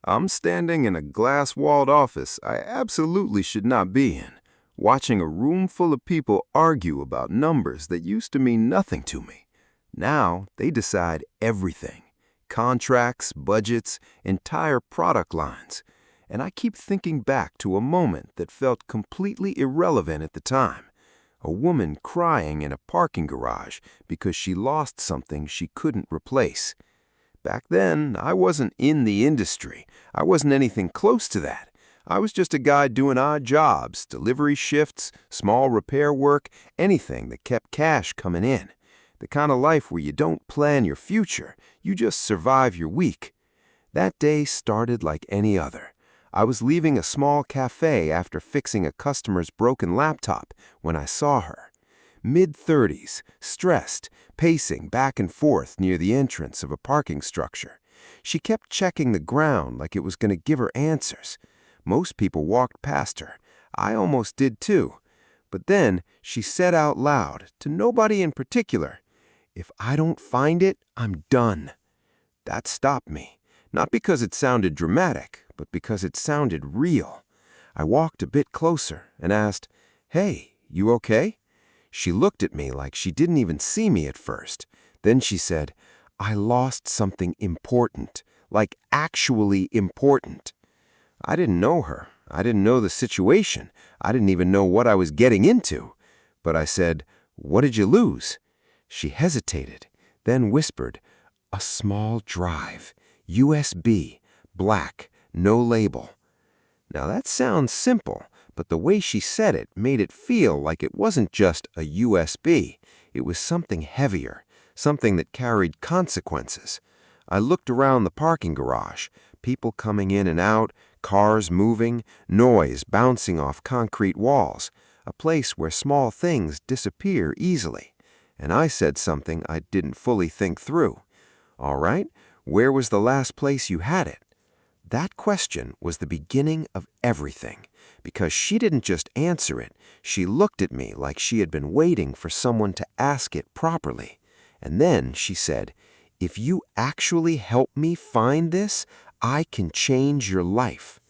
I'm standing in a glass-walled office I absolutely should not be in, watching a room full of people argue about numbers that used to mean nothing to me. Now they decide everything: contracts, budgets, entire product lines. And I keep thinking back to a moment that felt completely irrelevant at the time. A woman crying in a parking garage because she lost something she couldn't replace. Back then, I wasn't in the industry. I wasn't anything close to that. I was just a guy doing odd jobs, delivery shifts, small repair work, anything that kept cash coming in. The kind of life where you don't plan your future, you just survive your week. That day started like any other. I was leaving a small cafe after fixing a customer's broken laptop when I saw her. Mid-30s, stressed, pacing back and forth near the entrance of a parking structure. She kept checking the ground like it was going to give her answers. Most people walked past her. I almost did too. But then she said out loud, to nobody in particular, "If I don't find it, I'm done." That stopped me. Not because it sounded dramatic, but because it sounded real. I walked a bit closer and asked, "Hey, you okay?" She looked at me like she didn't even see me at first. Then she said, "I lost something important, like actually important." I didn't know her. I didn't know the situation. I didn't even know what I was getting into. But I said, "What did you lose?" She hesitated, then whispered, "A small drive, USB, black, no label." Now that sounds simple, but the way she said it made it feel like it wasn't just a USB. It was something heavier, something that carried consequences. I looked around the parking garage, people coming in and out, cars moving, noise bouncing off concrete walls, a place where small things disappear easily. And I said something I didn't fully think through. "All right, where was the last place you had it?" That question was the beginning of everything, because she didn't just answer it, she looked at me like she had been waiting for someone to ask it properly. And then she said, "If you actually help me find this, I can change your life."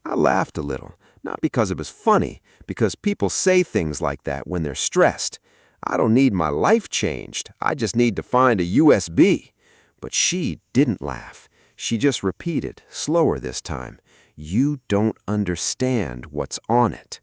I laughed a little, not because it was funny, because people say things like that when they're stressed. I don't need my life changed, I just need to find a USB. But she didn't laugh. She just repeated, slower this time, "You don't understand what's on it."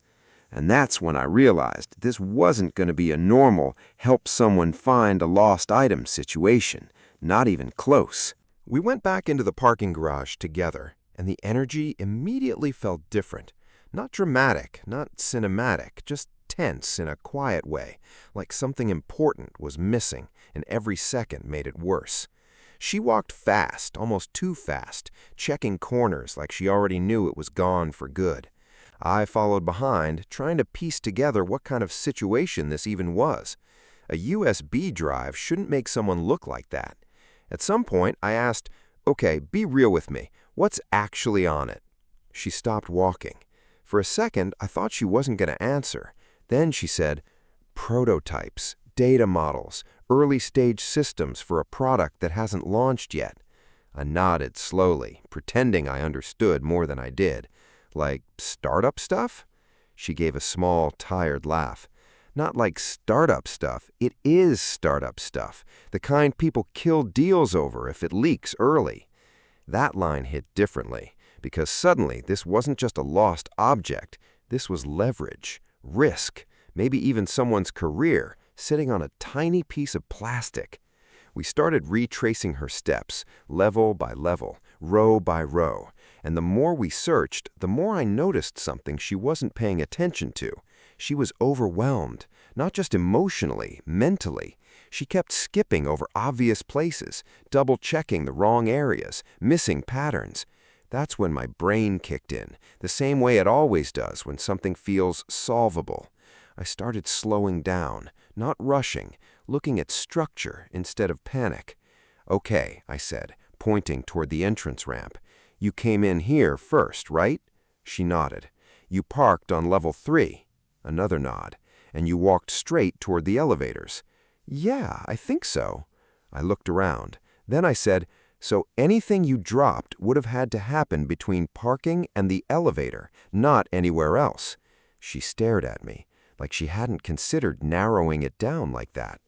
And that's when I realized this wasn't going to be a normal help someone find a lost item situation, not even close. We went back into the parking garage together, and the energy immediately felt different. Not dramatic, not cinematic, just tense in a quiet way, like something important was missing, and every second made it worse. She walked fast, almost too fast, checking corners like she already knew it was gone for good. I followed behind, trying to piece together what kind of situation this even was. A USB drive shouldn't make someone look like that. At some point, I asked, "Okay, be real with me. What's actually on it?" She stopped walking. For a second, I thought she wasn't going to answer. Then she said, "Prototypes, data models, early-stage systems for a product that hasn't launched yet." I nodded slowly, pretending I understood more than I did. "Like startup stuff?" She gave a small, tired laugh. "Not like startup stuff. It is startup stuff. The kind people kill deals over if it leaks early." That line hit differently, because suddenly this wasn't just a lost object. This was leverage, risk, maybe even someone's career, sitting on a tiny piece of plastic. We started retracing her steps, level by level, row by row, and the more we searched, the more I noticed something she wasn't paying attention to. She was overwhelmed, not just emotionally, mentally. She kept skipping over obvious places, double-checking the wrong areas, missing patterns. That's when my brain kicked in, the same way it always does when something feels solvable. I started slowing down, not rushing, looking at structure instead of panic. "Okay," I said, pointing toward the entrance ramp. "You came in here first, right?" She nodded. "You parked on level 3. Another nod. "And you walked straight toward the elevators." "Yeah, I think so." I looked around. Then I said, So anything you dropped would have had to happen between parking and the elevator, not anywhere else. She stared at me, like she hadn't considered narrowing it down like that.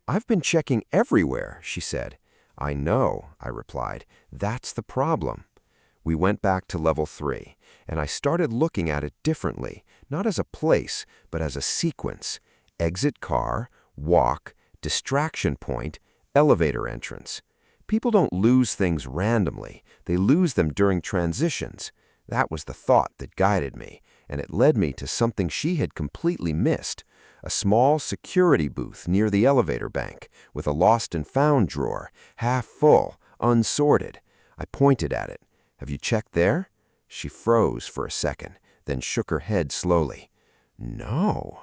"I've been checking everywhere," she said. "I know," I replied. "That's the problem." We went back to level 3, and I started looking at it differently, not as a place, but as a sequence. Exit car, walk, distraction point, elevator entrance. People don't lose things randomly. They lose them during transitions. That was the thought that guided me, and it led me to something she had completely missed. A small security booth near the elevator bank, with a lost and found drawer, half full, unsorted. I pointed at it. "Have you checked there?" She froze for a second, then shook her head slowly. "No."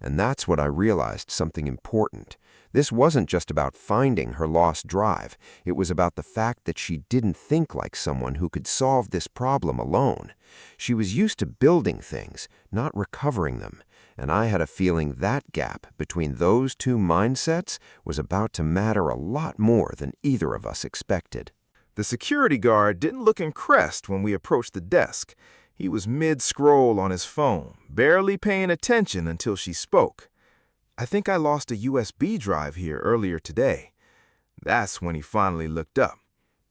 And that's when I realized something important. This wasn't just about finding her lost drive. It was about the fact that she didn't think like someone who could solve this problem alone. She was used to building things, not recovering them. And I had a feeling that gap between those two mindsets was about to matter a lot more than either of us expected. The security guard didn't look impressed when we approached the desk. He was mid-scroll on his phone, barely paying attention until she spoke. "I think I lost a USB drive here earlier today." That's when he finally looked up.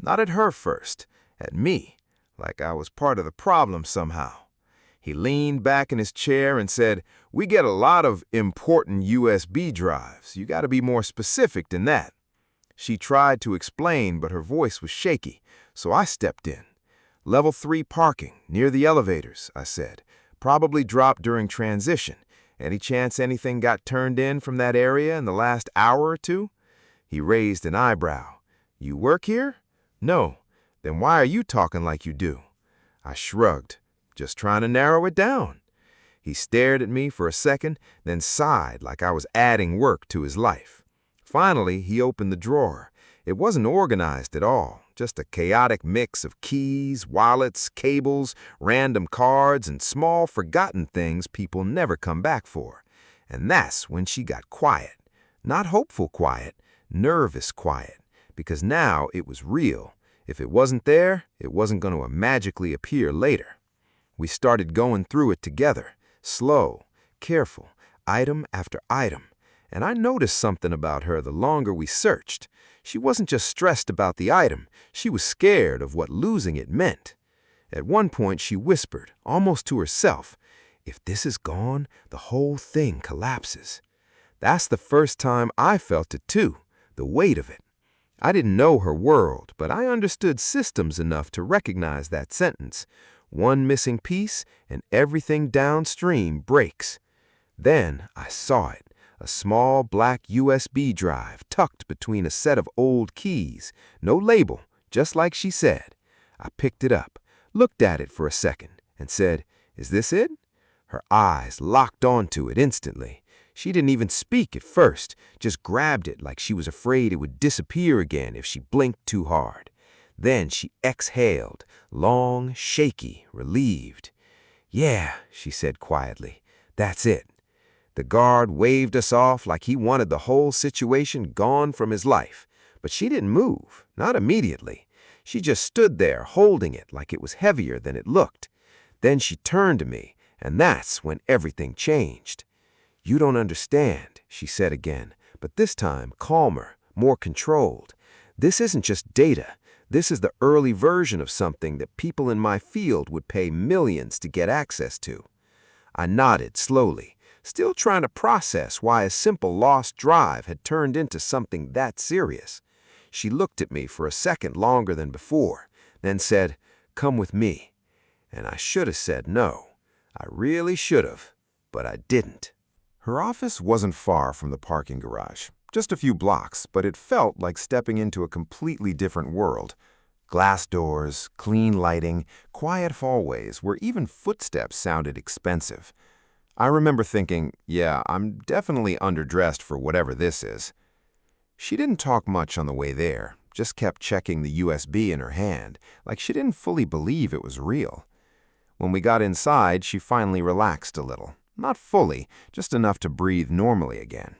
Not at her first, at me, like I was part of the problem somehow. He leaned back in his chair and said, "We get a lot of important USB drives. You got to be more specific than that." She tried to explain, but her voice was shaky, so I stepped in. "Level 3 parking, near the elevators," I said. "Probably dropped during transition. Any chance anything got turned in from that area in the last hour or two?" He raised an eyebrow. "You work here?" "No." "Then why are you talking like you do?" I shrugged. "Just trying to narrow it down." He stared at me for a second, then sighed like I was adding work to his life. Finally, he opened the drawer. It wasn't organized at all, just a chaotic mix of keys, wallets, cables, random cards, and small forgotten things people never come back for. And that's when she got quiet. Not hopeful quiet, nervous quiet, because now it was real. If it wasn't there, it wasn't going to magically appear later. We started going through it together, slow, careful, item after item. And I noticed something about her the longer we searched. She wasn't just stressed about the item, she was scared of what losing it meant. At one point she whispered, almost to herself, "If this is gone, the whole thing collapses." That's the first time I felt it too, the weight of it. I didn't know her world, but I understood systems enough to recognize that sentence. One missing piece, and everything downstream breaks. Then I saw it. A small black USB drive tucked between a set of old keys. No label, just like she said. I picked it up, looked at it for a second, and said, "Is this it?" Her eyes locked onto it instantly. She didn't even speak at first, just grabbed it like she was afraid it would disappear again if she blinked too hard. Then she exhaled, long, shaky, relieved. "Yeah," she said quietly, "that's it." The guard waved us off like he wanted the whole situation gone from his life. But she didn't move, not immediately. She just stood there holding it like it was heavier than it looked. Then she turned to me, and that's when everything changed. "You don't understand," she said again, but this time calmer, more controlled. "This isn't just data. This is the early version of something that people in my field would pay millions to get access to." I nodded slowly, still trying to process why a simple lost drive had turned into something that serious. She looked at me for a second longer than before, then said, "Come with me." And I should have said no. I really should have, but I didn't. Her office wasn't far from the parking garage, just a few blocks, but it felt like stepping into a completely different world. Glass doors, clean lighting, quiet hallways where even footsteps sounded expensive. I remember thinking, yeah, I'm definitely underdressed for whatever this is. She didn't talk much on the way there, just kept checking the USB in her hand, like she didn't fully believe it was real. When we got inside, she finally relaxed a little. Not fully, just enough to breathe normally again.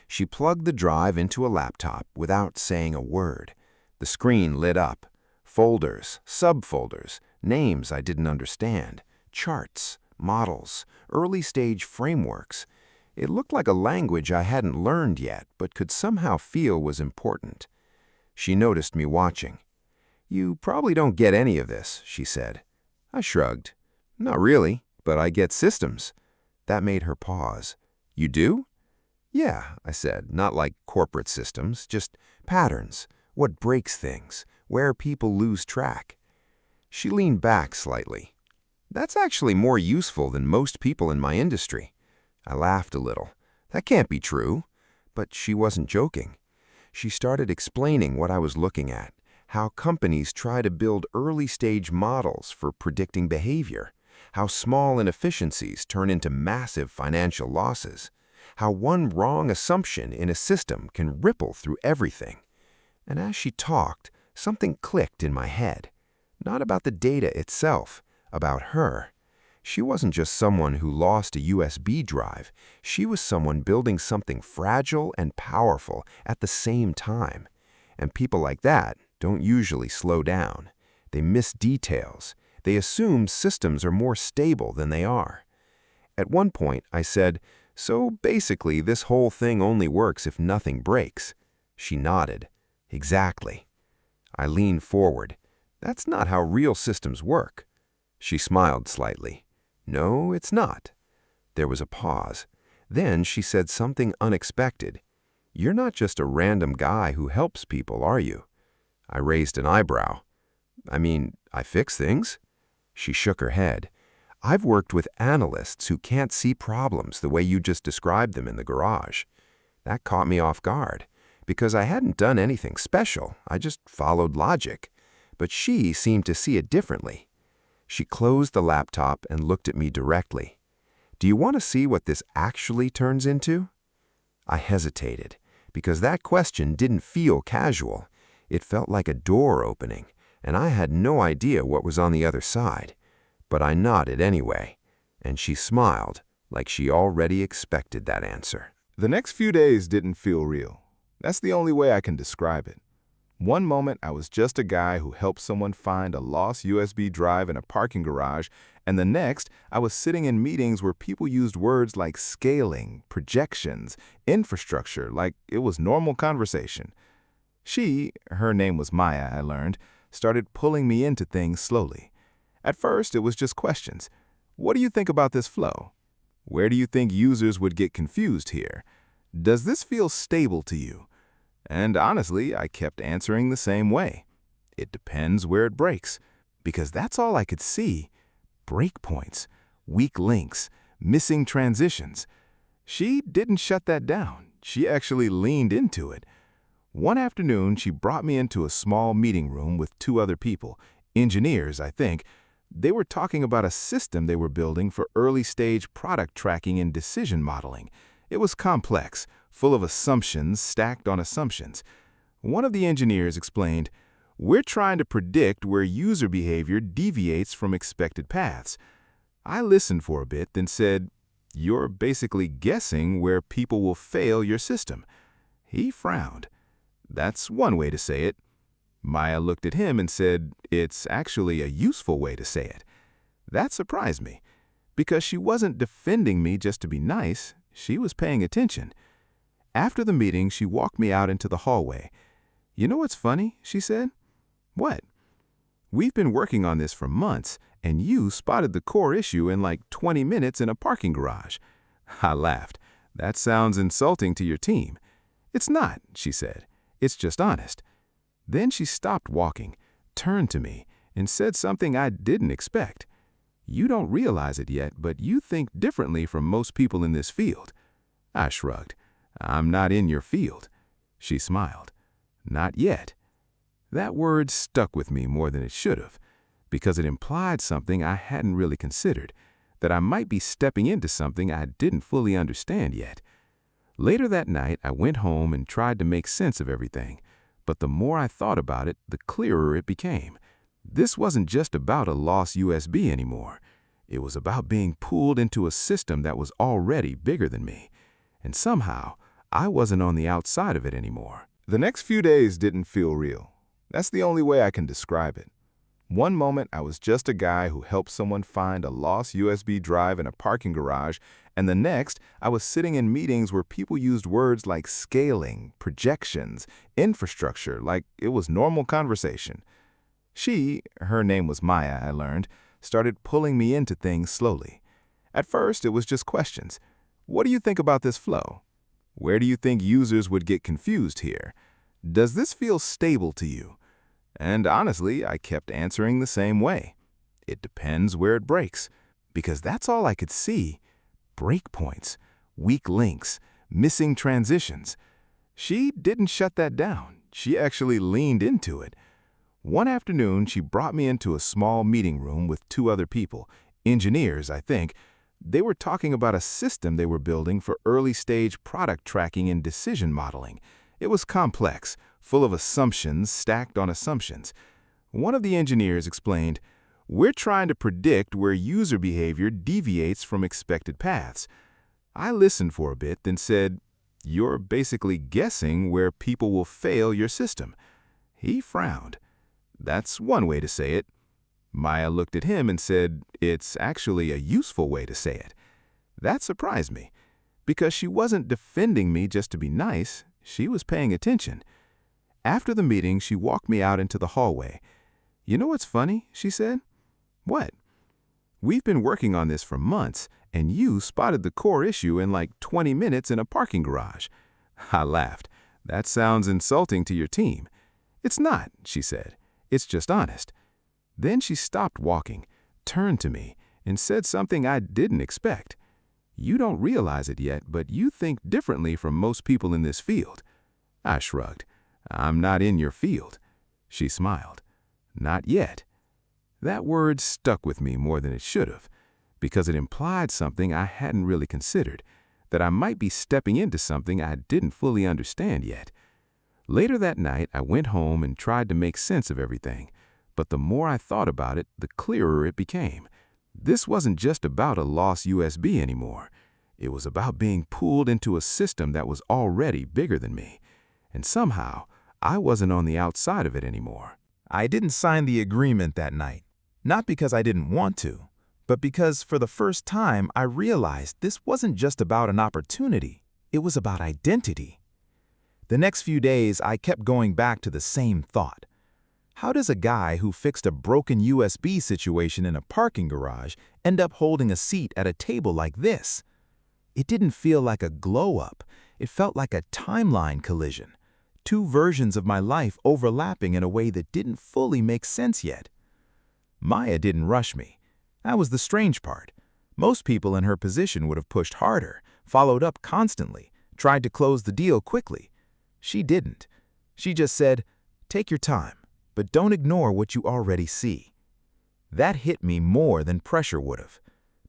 She plugged the drive into a laptop without saying a word. The screen lit up. Folders, subfolders, names I didn't understand, charts, models, early-stage frameworks. It looked like a language I hadn't learned yet, but could somehow feel was important. She noticed me watching. "You probably don't get any of this," she said. I shrugged. "Not really, but I get systems." That made her pause. "You do?" "Yeah," I said, "not like corporate systems, just patterns, what breaks things, where people lose track." She leaned back slightly. "That's actually more useful than most people in my industry." I laughed a little. That can't be true. But she wasn't joking. She started explaining what I was looking at, how companies try to build early-stage models for predicting behavior, how small inefficiencies turn into massive financial losses, how one wrong assumption in a system can ripple through everything. And as she talked, something clicked in my head. Not about the data itself, about her. She wasn't just someone who lost a USB drive. She was someone building something fragile and powerful at the same time. And people like that don't usually slow down. They miss details. They assume systems are more stable than they are. At one point, I said, "So basically, this whole thing only works if nothing breaks." She nodded. "Exactly." I leaned forward. "That's not how real systems work." She smiled slightly. "No, it's not." There was a pause. Then she said something unexpected. "You're not just a random guy who helps people, are you?" I raised an eyebrow. "I mean, I fix things." She shook her head. "I've worked with analysts who can't see problems the way you just described them in the garage." That caught me off guard, because I hadn't done anything special. I just followed logic. But she seemed to see it differently. She closed the laptop and looked at me directly. "Do you want to see what this actually turns into?" I hesitated, because that question didn't feel casual. It felt like a door opening, and I had no idea what was on the other side. But I nodded anyway, and she smiled like she already expected that answer. The next few days didn't feel real. That's the only way I can describe it. One moment, I was just a guy who helped someone find a lost USB drive in a parking garage, and the next, I was sitting in meetings where people used words like scaling, projections, infrastructure, like it was normal conversation. Her name was Maya, I learned, started pulling me into things slowly. At first, it was just questions. What do you think about this flow? Where do you think users would get confused here? Does this feel stable to you? And honestly, I kept answering the same way. It depends where it breaks, because that's all I could see. Breakpoints, weak links, missing transitions. She didn't shut that down. She actually leaned into it. One afternoon, she brought me into a small meeting room with two other people, engineers, I think. They were talking about a system they were building for early-stage product tracking and decision modeling. It was complex, full of assumptions stacked on assumptions. One of the engineers explained, "We're trying to predict where user behavior deviates from expected paths." I listened for a bit, then said, "You're basically guessing where people will fail your system." He frowned. "That's one way to say it." Maya looked at him and said, "It's actually a useful way to say it." That surprised me, because she wasn't defending me just to be nice. She was paying attention. After the meeting, she walked me out into the hallway. "You know what's funny?" she said. "What?" "We've been working on this for months, and you spotted the core issue in like 20 minutes in a parking garage." I laughed. "That sounds insulting to your team." "It's not," she said. "It's just honest." Then she stopped walking, turned to me, and said something I didn't expect. "You don't realize it yet, but you think differently from most people in this field." I shrugged. "I'm not in your field." She smiled. "Not yet." That word stuck with me more than it should have, because it implied something I hadn't really considered, that I might be stepping into something I didn't fully understand yet. Later that night, I went home and tried to make sense of everything, but the more I thought about it, the clearer it became. This wasn't just about a lost USB anymore. It was about being pulled into a system that was already bigger than me. And somehow, I wasn't on the outside of it anymore. The next few days didn't feel real. That's the only way I can describe it. One moment, I was just a guy who helped someone find a lost USB drive in a parking garage, and the next, I was sitting in meetings where people used words like scaling, projections, infrastructure, like it was normal conversation. Her name was Maya, I learned, started pulling me into things slowly. At first, it was just questions. What do you think about this flow? Where do you think users would get confused here? Does this feel stable to you? And honestly, I kept answering the same way. It depends where it breaks, because that's all I could see. Breakpoints, weak links, missing transitions. She didn't shut that down. She actually leaned into it. One afternoon, she brought me into a small meeting room with two other people, engineers, I think. They were talking about a system they were building for early-stage product tracking and decision modeling. It was complex, full of assumptions stacked on assumptions. One of the engineers explained, "We're trying to predict where user behavior deviates from expected paths." I listened for a bit, then said, "You're basically guessing where people will fail your system." He frowned. "That's one way to say it." Maya looked at him and said, "It's actually a useful way to say it." That surprised me, because she wasn't defending me just to be nice. She was paying attention. After the meeting, she walked me out into the hallway. "You know what's funny?" she said. "What?" "We've been working on this for months, and you spotted the core issue in like 20 minutes in a parking garage." I laughed. "That sounds insulting to your team." "It's not," she said. "It's just honest." Then she stopped walking, turned to me, and said something I didn't expect. "You don't realize it yet, but you think differently from most people in this field." I shrugged. "I'm not in your field." She smiled. "Not yet." That word stuck with me more than it should have, because it implied something I hadn't really considered, that I might be stepping into something I didn't fully understand yet. Later that night, I went home and tried to make sense of everything, but the more I thought about it, the clearer it became. This wasn't just about a lost USB anymore. It was about being pulled into a system that was already bigger than me. And somehow, I wasn't on the outside of it anymore. I didn't sign the agreement that night, not because I didn't want to, but because for the first time I realized this wasn't just about an opportunity, it was about identity. The next few days, I kept going back to the same thought. How does a guy who fixed a broken USB situation in a parking garage end up holding a seat at a table like this? It didn't feel like a glow-up. It felt like a timeline collision. Two versions of my life overlapping in a way that didn't fully make sense yet. Maya didn't rush me. That was the strange part. Most people in her position would have pushed harder, followed up constantly, tried to close the deal quickly. She didn't. She just said, "Take your time, but don't ignore what you already see." That hit me more than pressure would have.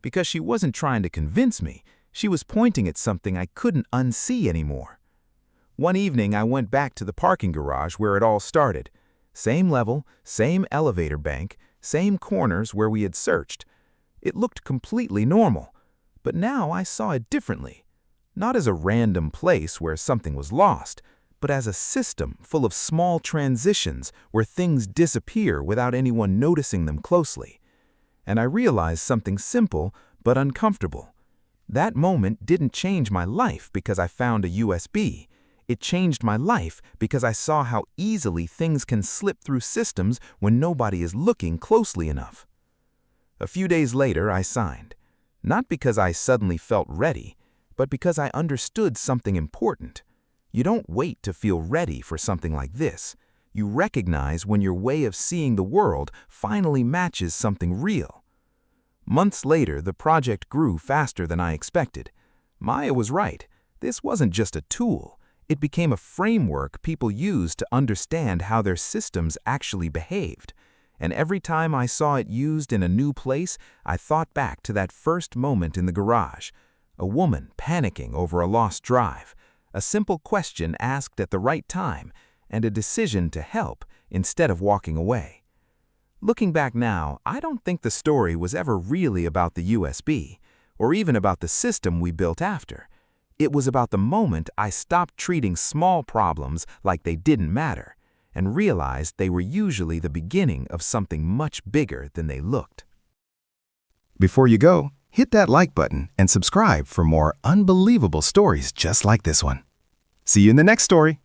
Because she wasn't trying to convince me, she was pointing at something I couldn't unsee anymore. One evening, I went back to the parking garage where it all started. Same level, same elevator bank, same corners where we had searched. It looked completely normal, but now I saw it differently. Not as a random place where something was lost, but as a system full of small transitions where things disappear without anyone noticing them closely. And I realized something simple but uncomfortable. That moment didn't change my life because I found a USB. It changed my life because I saw how easily things can slip through systems when nobody is looking closely enough. A few days later, I signed. Not because I suddenly felt ready, but because I understood something important. You don't wait to feel ready for something like this. You recognize when your way of seeing the world finally matches something real. Months later, the project grew faster than I expected. Maya was right. This wasn't just a tool. It became a framework people used to understand how their systems actually behaved. And every time I saw it used in a new place, I thought back to that first moment in the garage. A woman panicking over a lost drive. A simple question asked at the right time, and a decision to help instead of walking away. Looking back now, I don't think the story was ever really about the USB, or even about the system we built after. It was about the moment I stopped treating small problems like they didn't matter, and realized they were usually the beginning of something much bigger than they looked. Before you go, hit that like button and subscribe for more unbelievable stories just like this one. See you in the next story.